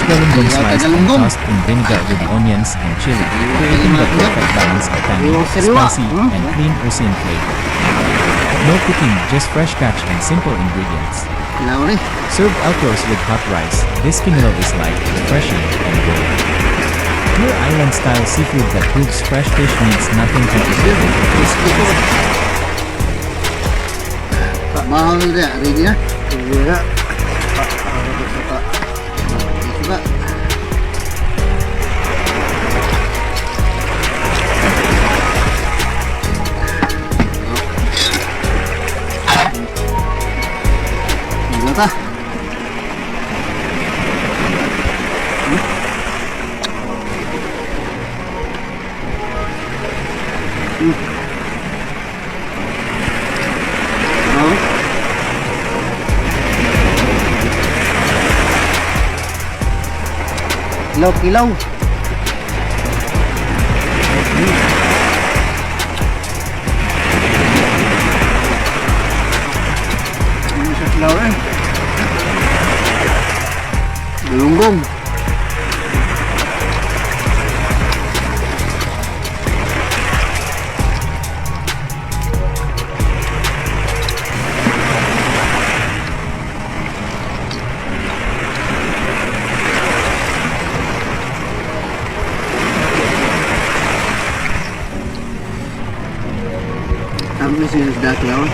galunggong sliced and tossed in vinegar with onions and chili, creating the perfect balance of tangy, spicy, and clean cuisine flavor. No cooking, just fresh catch and simple ingredients. Served outdoors with hot rice, this kinilaw is light, refreshing, and good. Pure island-style seafood that proves fresh fish needs nothing to prepare it. Mahal dia, ready ya? Iya. Coba. Berapa? Kilaw-kilaw. Ini sa kilaw eh. Galunggong. Sabi sila sa dati ako.